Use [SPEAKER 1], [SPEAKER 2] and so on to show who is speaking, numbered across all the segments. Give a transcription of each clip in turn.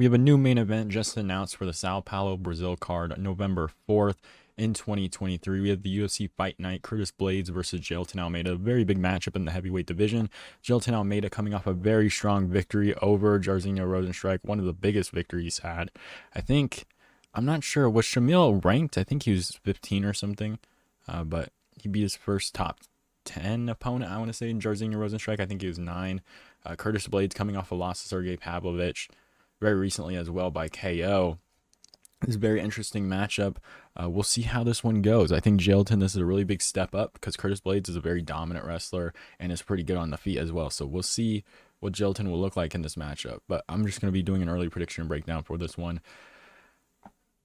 [SPEAKER 1] We have a new main event just announced for the Sao Paulo Brazil card, November 4th in 2023. We have the UFC Fight Night, Curtis Blaydes versus Jailton Almeida. A very big matchup in the heavyweight division. Jailton Almeida coming off a very strong victory over Jairzinho Rozenstruik, one of the biggest victories he's had. I'm not sure, was Shamil ranked? I think he was 15 or something, but he beat his first top 10 opponent, I want to say, in Jairzinho Rozenstruik. I think he was 9. Curtis Blaydes coming off a loss to Sergey Pavlovich very recently as well by KO. It's a very interesting matchup. We'll see how this one goes. I think Jailton, this is a really big step up because Curtis Blaydes is a very dominant wrestler and is pretty good on the feet as well. So we'll see what Jailton will look like in this matchup. But I'm just going to be doing an early prediction breakdown for this one.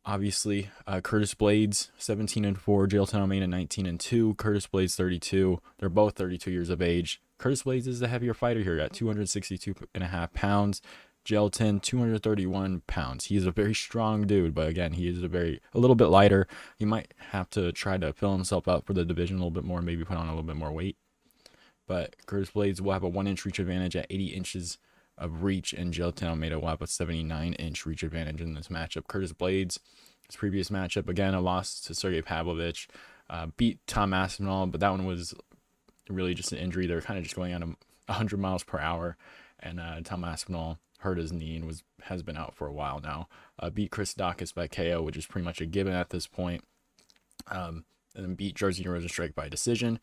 [SPEAKER 1] Obviously, Curtis Blaydes 17-4, Jailton Almeida 19-2, Curtis Blaydes 32. They're both 32 years of age. Curtis Blaydes is the heavier fighter here at 262.5 pounds. Jailton 231 pounds. He's a very strong dude, but again, he is a little bit lighter. He might have to try to fill himself up for the division a little bit more, maybe put on a little bit more weight. But Curtis Blaydes will have a 1-inch reach advantage at 80 inches of reach, and Jailton Almeida will have a 79-inch reach advantage in this matchup. Curtis Blaydes, his previous matchup, again, a loss to Sergey Pavlovich, beat Tom Aspinall, but that one was really just an injury. They were kind of just going at 100 miles per hour, and Tom Aspinall hurt his knee and has been out for a while now. Beat Chris Dawkins by KO, which is pretty much a given at this point. And then beat Jairzinho Rozenstruik by decision,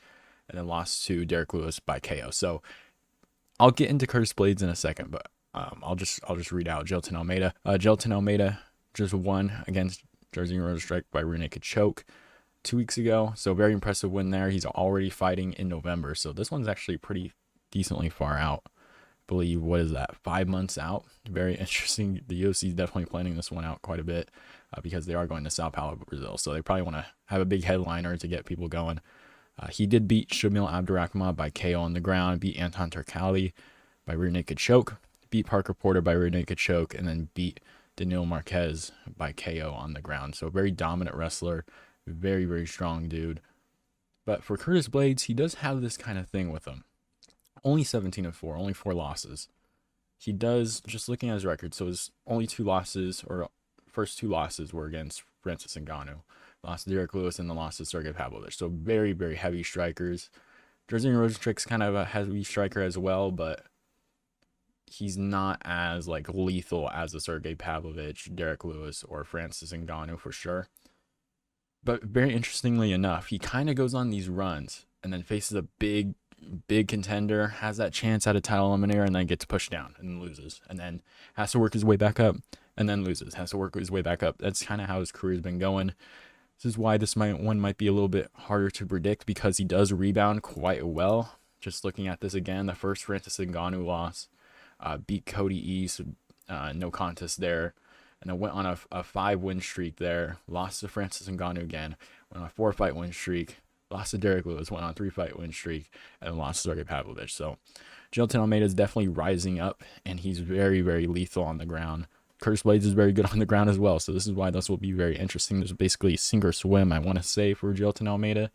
[SPEAKER 1] and then lost to Derek Lewis by KO. So I'll get into Curtis Blaydes in a second, but I'll just read out Jailton Almeida. Jailton Almeida just won against Jairzinho Rozenstruik by rear naked choke 2 weeks ago. So very impressive win there. He's already fighting in November, so this one's actually pretty decently far out. Believe, what is that, 5 months out? Very interesting. The UFC is definitely planning this one out quite a bit because they are going to Sao Paulo, Brazil, so they probably want to have a big headliner to get people going. He did beat Shamil Abdurakhimov by KO on the ground, beat Anton Turkalj by rear naked choke, beat Parker Porter by rear naked choke, and then beat Daniil Marquez by KO on the ground. So a very dominant wrestler, very, very strong dude. But for Curtis Blaydes, he does have this kind of thing with him. Only 17-4, only 4 losses. He does, just looking at his record, so his only 2 losses, or first 2 losses, were against Francis Ngannou. Lost to Derek Lewis and the loss to Sergey Pavlovich. So very, very heavy strikers. Jairzinho Rozenstruik's kind of a heavy striker as well, but he's not as lethal as the Sergey Pavlovich, Derek Lewis, or Francis Ngannou for sure. But very interestingly enough, he kind of goes on these runs and then faces a big contender, has that chance at a title eliminator, and then gets pushed down and loses, and then has to work his way back up, and then loses, has to work his way back up. That's kind of how his career's been going. This is why this one might be a little bit harder to predict, because he does rebound quite well. Just looking at this again, the first Francis Ngannou loss, beat Cody East, no contest there, and then went on a 5-win streak there, lost to Francis Ngannou again, went on a 4-fight win streak, lost to Derek Lewis, went on a 3-fight win streak, and then lost to Sergey Pavlovich. So Jailton Almeida is definitely rising up, and he's very, very lethal on the ground. Curtis Blaydes is very good on the ground as well, so this is why this will be very interesting. There's basically sink or swim, I want to say, for Jailton Almeida.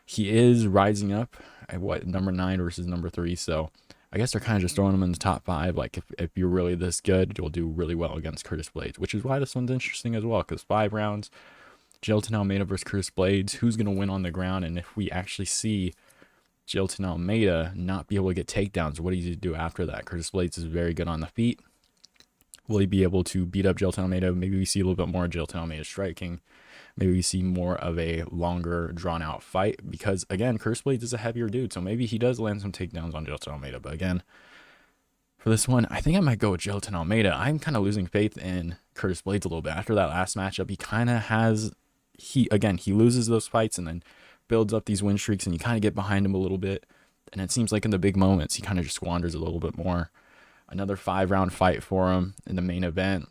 [SPEAKER 1] He is rising up at number 9 versus number 3, so I guess they're kind of just throwing him in the top 5. If you're really this good, you'll do really well against Curtis Blaydes, which is why this one's interesting as well, because 5 rounds, Jailton Almeida versus Curtis Blaydes, who's going to win on the ground? And if we actually see Jailton Almeida not be able to get takedowns, what does he do after that? Curtis Blaydes is very good on the feet. Will he be able to beat up Jailton Almeida? Maybe we see a little bit more of Jailton Almeida striking. Maybe we see more of a longer, drawn-out fight because, again, Curtis Blaydes is a heavier dude, so maybe he does land some takedowns on Jailton Almeida. But again, for this one, I think I might go with Jailton Almeida. I'm kind of losing faith in Curtis Blaydes a little bit. After that last matchup, he kind of has... He loses those fights and then builds up these win streaks, and you kind of get behind him a little bit. And it seems like in the big moments, he kind of just squanders a little bit more. Another 5-round fight for him in the main event.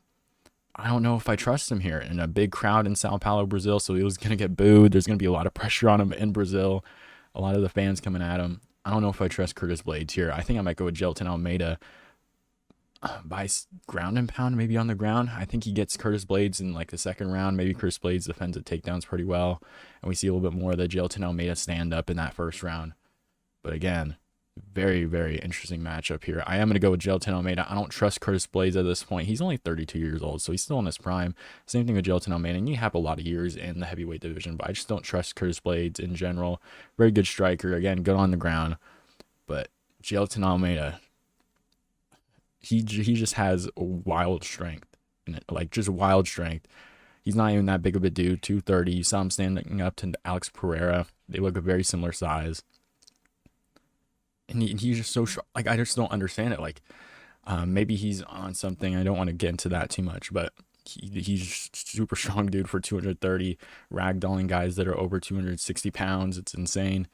[SPEAKER 1] I don't know if I trust him here in a big crowd in Sao Paulo, Brazil. So he was going to get booed. There's going to be a lot of pressure on him in Brazil. A lot of the fans coming at him. I don't know if I trust Curtis Blaydes here. I think I might go with Jailton Almeida by ground and pound, maybe on the ground. I think he gets Curtis Blaydes in the second round. Maybe Curtis Blaydes defends the takedowns pretty well, and we see a little bit more of the Jailton Almeida stand up in that first round. But again, Very, very interesting matchup here. I am going to go with Jailton Almeida. I don't trust Curtis Blaydes at this point. He's only 32 years old, so he's still in his prime. Same thing with Jailton Almeida. And you have a lot of years in the heavyweight division, but I just don't trust Curtis Blaydes in general. Very good striker. Again, good on the ground. But Jailton Almeida, he just has wild strength. Like, just wild strength. He's not even that big of a dude, 230. You saw him standing up to Alex Pereira. They look a very similar size. And he's just so strong. Like, I just don't understand it. Like, maybe he's on something. I don't want to get into that too much, but he's just super strong dude for 230, ragdolling guys that are over 260 pounds. It's insane.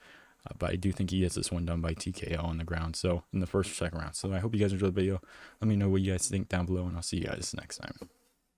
[SPEAKER 1] But I do think he gets this one done by TKO on the ground. So in the first or second round. So I hope you guys enjoyed the video. Let me know what you guys think down below, and I'll see you guys next time.